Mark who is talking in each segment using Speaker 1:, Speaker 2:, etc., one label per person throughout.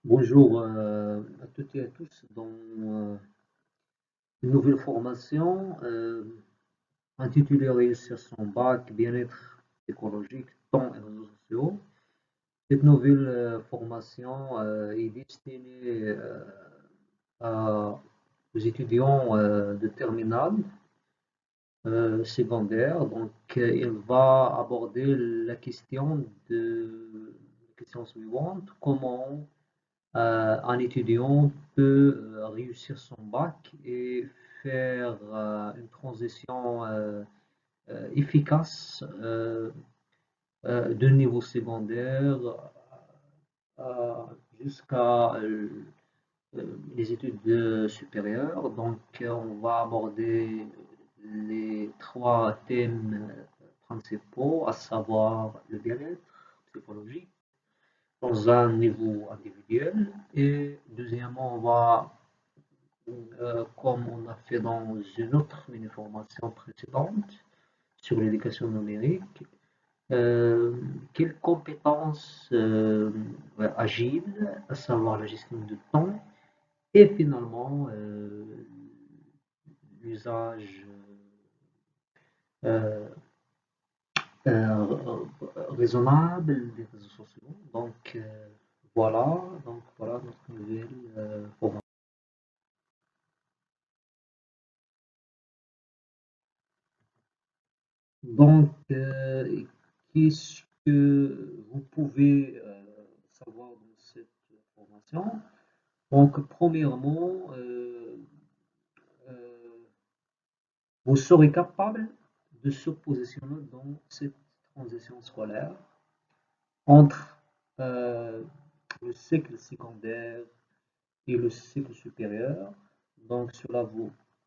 Speaker 1: Bonjour à toutes et à tous dans une nouvelle formation intitulée Réussir son bac, bien-être psychologique, temps et réseaux sociaux. Cette nouvelle formation est destinée aux étudiants de terminale secondaire. Donc, il va aborder la question suivante, comment un étudiant peut réussir son bac et faire une transition efficace de niveau secondaire euh, jusqu'à les études supérieures. Donc, on va aborder les trois thèmes principaux, à savoir le bien-être psychologique dans un niveau individuel. Et deuxièmement, on va, comme on a fait dans une autre mini-formation précédente sur l'éducation numérique, euh, quelles compétences agiles, à savoir la gestion du temps, et finalement l'usage euh, euh, raisonnable des réseaux sociaux. Donc voilà notre nouvelle formation. Donc, qu'est-ce que vous pouvez savoir de cette formation? Donc, premièrement, euh, vous serez capable de se positionner dans cette transition scolaire entre euh, le cycle secondaire et le cycle supérieur. Donc,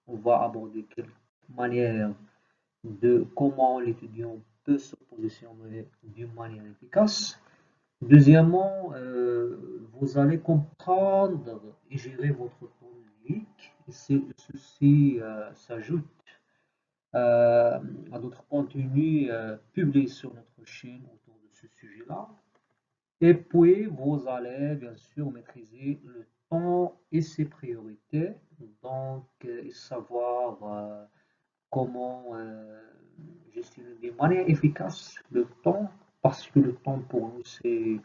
Speaker 1: on va aborder quelques manières de comment l'étudiant peut se positionner d'une manière efficace. Deuxièmement, vous allez comprendre et gérer votre temps numérique. Et ceci s'ajoute à d'autres contenus publiés sur notre chaîne autour de ce sujet-là. Et puis, vous allez bien sûr maîtriser le temps et ses priorités, donc savoir comment gestionner de manière efficace le temps, parce que le temps pour nous, c'est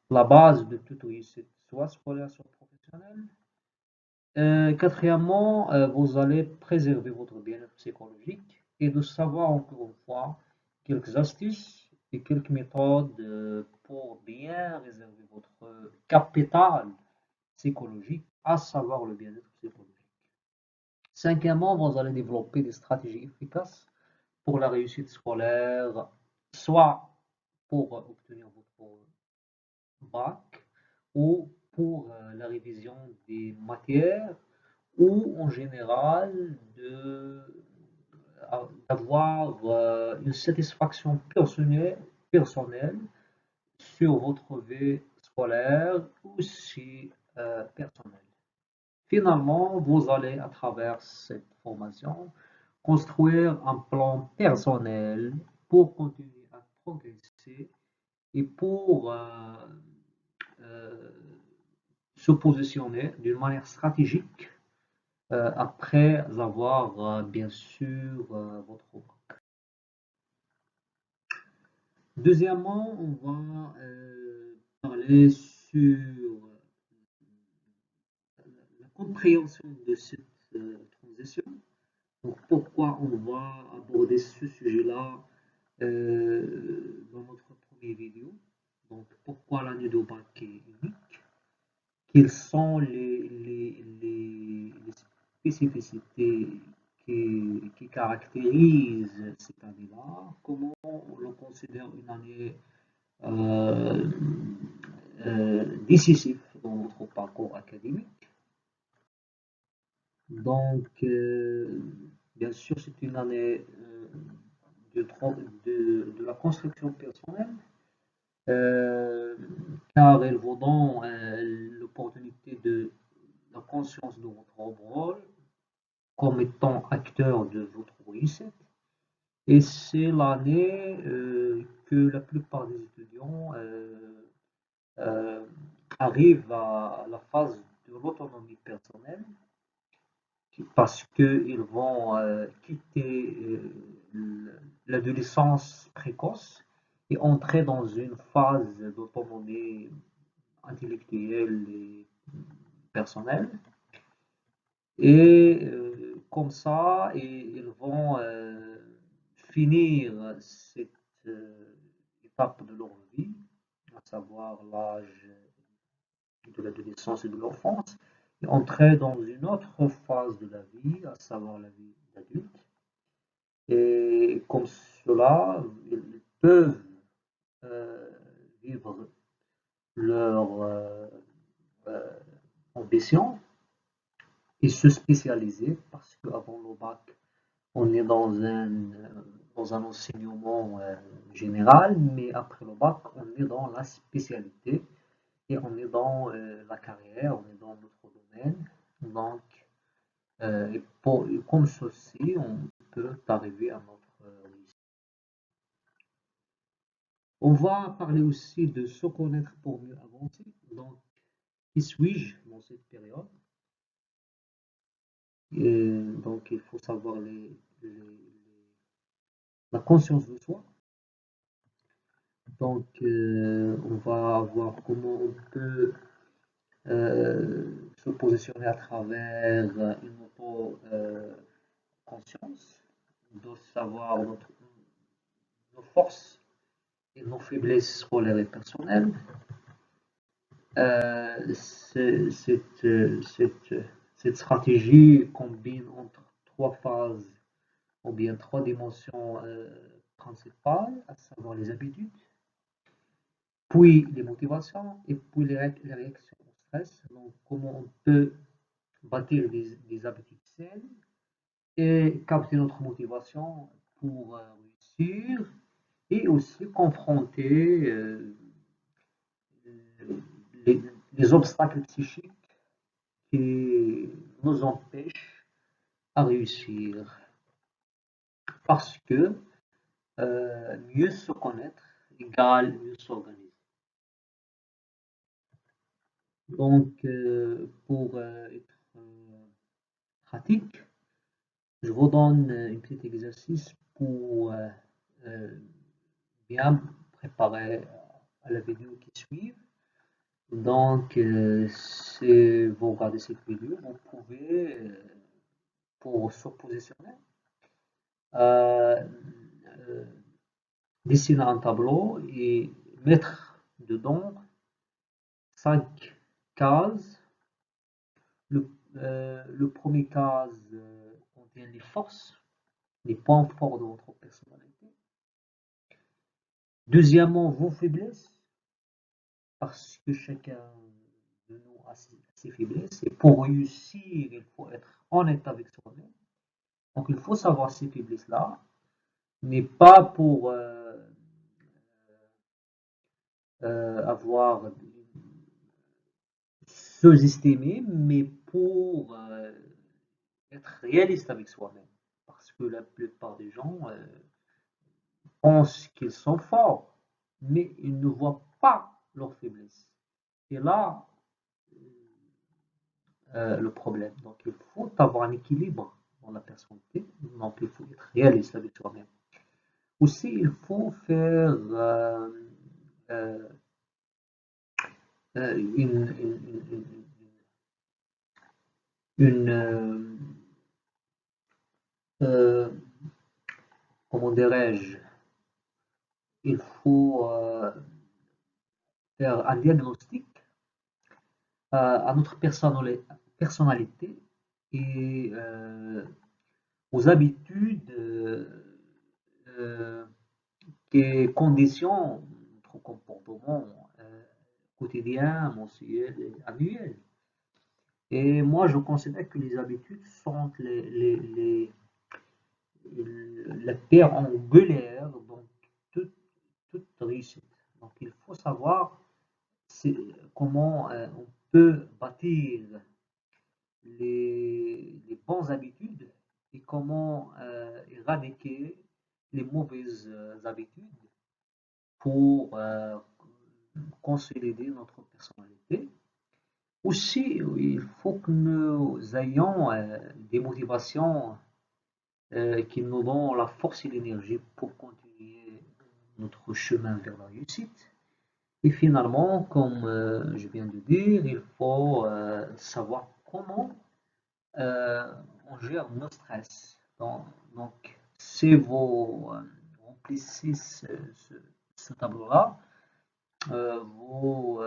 Speaker 1: la base de toute réussite, soit scolaire, soit professionnelle. Quatrièmement, vous allez préserver votre bien-être psychologique et de savoir encore une fois quelques astuces et quelques méthodes pour bien réserver votre capital psychologique, à savoir le bien-être psychologique. Cinquièmement, vous allez développer des stratégies efficaces pour la réussite scolaire, soit pour obtenir votre bac ou pour la révision des matières ou en général d'avoir une satisfaction personnelle sur votre vie scolaire ou aussi personnelle. Finalement, vous allez, à travers cette formation, construire un plan personnel pour continuer à progresser et pour euh, se positionner d'une manière stratégique après avoir bien sûr votre bac. Deuxièmement, on va parler sur la compréhension de cette transition. Donc, pourquoi on va aborder ce sujet-là dans notre première vidéo. Donc, pourquoi l'année de bac est unique? Quelles sont les spécificités qui caractérisent cette année-là? Comment on le considère une année euh, décisive dans notre parcours académique? Donc, bien sûr, c'est une année de, de la construction personnelle, euh, car elle vous donne l'opportunité de la conscience de votre rôle comme étant acteur de votre réussite. Et c'est l'année que la plupart des étudiants euh, arrivent à la phase de l'autonomie personnelle parce qu'ils vont quitter l'adolescence précoce et entrer dans une phase d'autonomie intellectuelle et personnelle. Et comme ça, ils vont finir cette étape de leur vie, à savoir l'âge de l'adolescence et de l'enfance, et entrer dans une autre phase de la vie, à savoir la vie d'adulte. Et comme cela, ils peuvent euh, vivre leur euh, ambition et se spécialiser parce qu'avant le bac, on est dans un enseignement général, mais après le bac, on est dans la spécialité et on est dans la carrière, on est dans notre domaine. Donc, et comme ceci, on peut arriver à notre réussite. On va parler aussi de se connaître pour mieux avancer. Donc, qui suis-je dans cette période? Donc, il faut savoir la conscience de soi. Donc, on va voir comment on peut se positionner à travers une auto-conscience, de savoir nos forces et nos faiblesses scolaires et personnelles. Cette stratégie combine entre trois phases ou bien trois dimensions principales, à savoir les habitudes, puis les motivations et puis les réactions au stress. Donc, comment on peut bâtir des habitudes saines et capter notre motivation pour réussir et aussi confronter les, les obstacles psychiques qui nous empêchent à réussir. Parce que mieux se connaître égale mieux s'organiser. Donc, pour être pratique, je vous donne un petit exercice pour bien préparer à la vidéo qui suit. Donc, si vous regardez cette vidéo, vous pouvez, pour se positionner, euh, euh, dessiner un tableau et mettre dedans 5 cases. Le premier case contient les forces, les points forts de votre personnalité. Deuxièmement, vos faiblesses, parce que chacun de nous a ses faiblesses. Et pour réussir, il faut être honnête avec soi-même. Donc, il faut savoir ces faiblesses-là, mais pas pour avoir sous-estimé, mais pour être réaliste avec soi-même. Parce que la plupart des gens pensent qu'ils sont forts, mais ils ne voient pas leurs faiblesses. Et là, le problème. Donc, il faut avoir un équilibre dans la personnalité. Donc, il faut être réaliste avec soi-même. Aussi, il faut faire euh, une comment dirais-je, il faut faire un diagnostic à notre personnalité et aux habitudes qui conditionnent notre comportement quotidien, mensuel et annuel. Et moi, je considère que les habitudes sont la pierre angulaire dans toute, toute réussite. Donc, il faut savoir comment on peut bâtir les bonnes habitudes et comment éradiquer les mauvaises habitudes pour consolider notre personnalité. Aussi, il faut que nous ayons des motivations qui nous donnent la force et l'énergie pour continuer notre chemin vers la réussite. Et finalement, comme je viens de dire, il faut savoir comment euh, on gère nos stress. Donc, si vous remplissez ce tableau-là, vous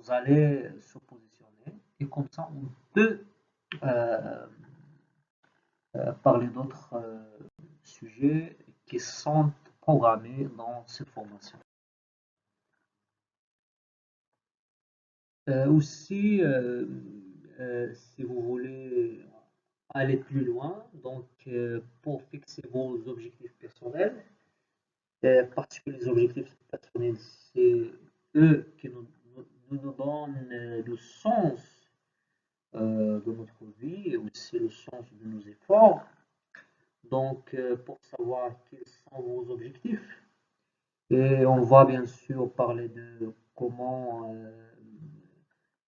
Speaker 1: allez se positionner et comme ça, on peut euh, parler d'autres sujets qui sont programmés dans cette formation. Aussi, si vous voulez aller plus loin, donc pour fixer vos objectifs personnels, parce que les objectifs personnels, c'est eux qui nous donnent le sens de notre vie et aussi le sens de nos efforts. Donc, pour savoir quels sont vos objectifs, et on va bien sûr parler de comment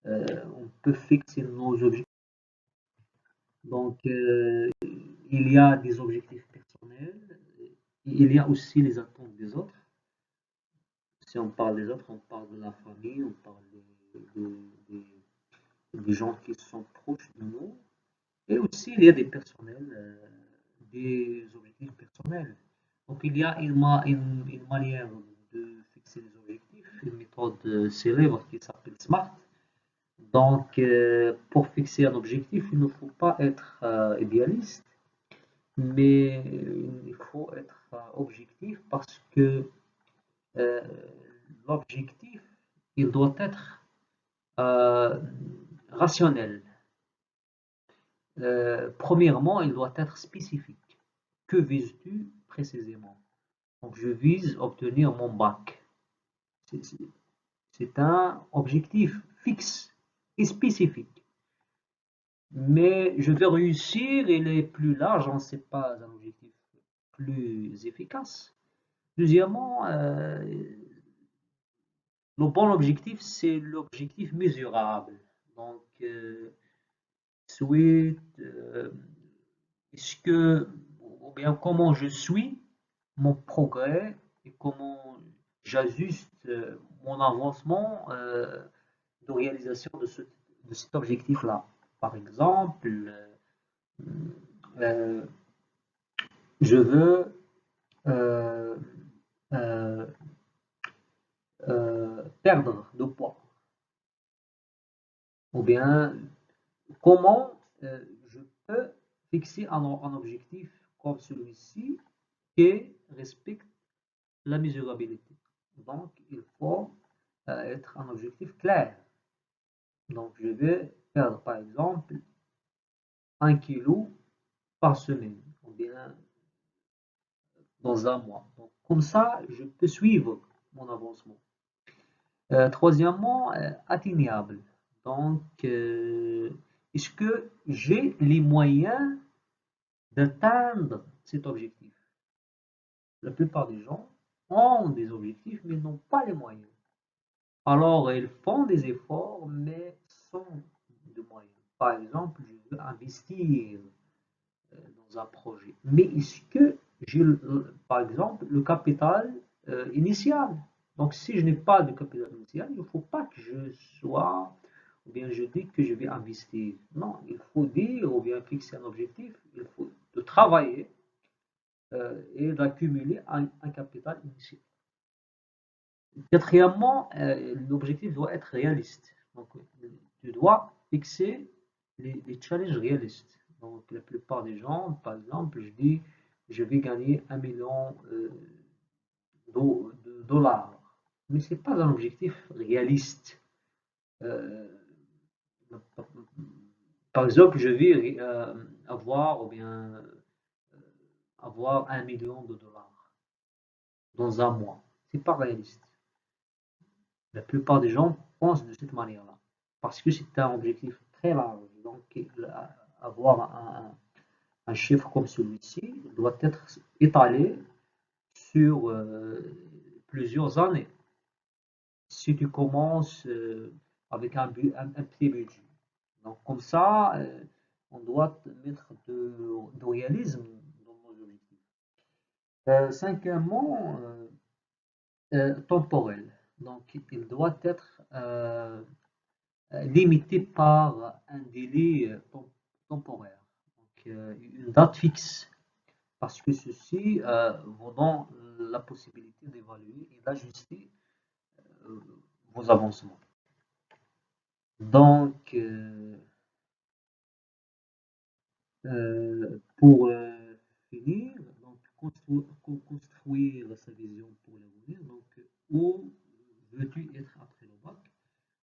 Speaker 1: on peut fixer nos objectifs. Donc, il y a des objectifs personnels, il y a aussi les attentes des autres. Si on parle des autres, on parle de la famille, on parle des gens qui sont proches de nous. Et aussi, il y a des personnels, des objectifs personnels. Donc, il y a une manière de fixer les objectifs, une méthode célèbre qui s'appelle SMART. Donc, pour fixer un objectif, il ne faut pas être idéaliste, mais il faut être objectif parce que euh, l'objectif, il doit être euh, rationnel. Premièrement, il doit être spécifique. Que vises-tu précisément? Donc, je vise obtenir mon bac. C'est un objectif fixe et spécifique. Mais je vais réussir, il est plus large, hein, c'est pas un objectif plus efficace. Deuxièmement, le bon objectif, c'est l'objectif mesurable. Donc, souhaite, est-ce que, ou bien comment je suis mon progrès et comment j'ajuste mon avancement de réalisation de cet objectif-là. Par exemple, euh, je veux euh, euh, perdre de poids. Ou bien, comment je peux fixer un objectif comme celui-ci qui respecte la mesurabilité. Donc, il faut être un objectif clair. Donc, je vais perdre, par exemple, 1 kilo par semaine, ou bien dans un mois. Donc, comme ça, je peux suivre mon avancement. Troisièmement, atteignable. Donc, est-ce que j'ai les moyens d'atteindre cet objectif? La plupart des gens ont des objectifs, mais n'ont pas les moyens. Alors, ils font des efforts, mais sans de moyens. Par exemple, je veux investir dans un projet. Mais est-ce que j'ai, par exemple, le capital initial? Donc, si je n'ai pas de capital initial, il ne faut pas que je sois, ou bien je dis que je vais investir. Non, il faut dire, ou bien fixer un objectif, il faut de travailler et d'accumuler un capital initial. Quatrièmement, l'objectif doit être réaliste. Donc, tu dois fixer les challenges réalistes. Donc, la plupart des gens, par exemple, je dis, je vais gagner 1 million de dollars. Mais ce n'est pas un objectif réaliste. Euh, Par exemple, je vais avoir, ou bien, avoir 1 million de dollars dans un mois. Ce n'est pas réaliste. La plupart des gens pensent de cette manière-là. Parce que c'est un objectif très large. Donc, avoir un chiffre comme celui-ci doit être étalé sur plusieurs années. Si tu commences avec un petit budget. Donc comme ça, on doit mettre de réalisme dans nos objectifs. Cinquièmement, temporel. Donc il doit être limité par un délai temporaire. Donc une date fixe. Parce que ceci vous donne la possibilité d'évaluer et d'ajuster euh, vos avancements. Donc, pour finir, donc construire sa vision pour l'avenir. Donc, où veux-tu être après le bac?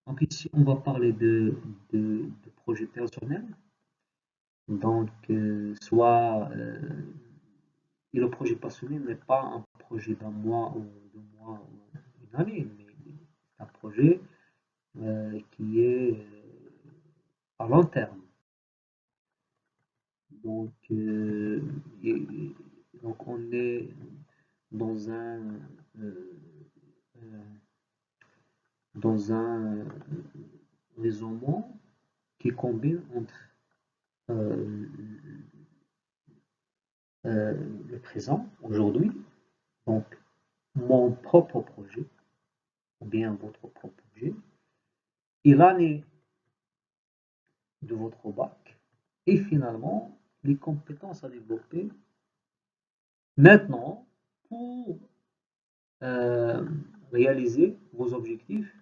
Speaker 1: Donc ici, on va parler de projets personnels. Donc, soit et le projet passionné n'est pas un projet d'un mois ou 2 mois ou une année, mais c'est un projet qui est à long terme. Donc, donc on est dans euh, euh, dans un raisonnement qui combine entre euh, le présent, aujourd'hui, donc mon propre projet, ou bien votre propre projet, et l'année de votre bac, et finalement les compétences à développer maintenant pour euh, réaliser vos objectifs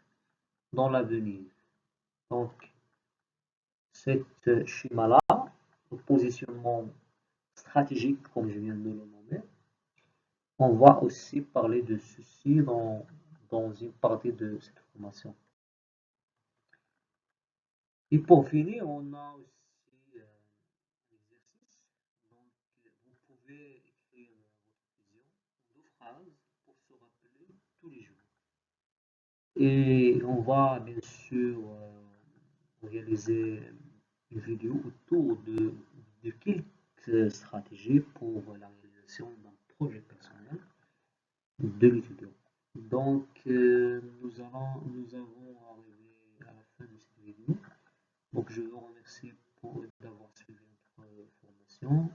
Speaker 1: dans l'avenir. Donc, cette schéma-là, le positionnement stratégique, comme je viens de le nommer, on va aussi parler de ceci dans une partie de cette formation. Et pour finir, on a aussi un exercice. Donc, vous pouvez écrire votre vision en 2 phrases pour se rappeler tous les jours. Et on va bien sûr réaliser une vidéo autour de quelques stratégies pour la réalisation d'un projet personnel de l'étudiant. Donc, nous avons arrivé à la fin de cette vidéo. Donc, je vous remercie d'avoir suivi notre formation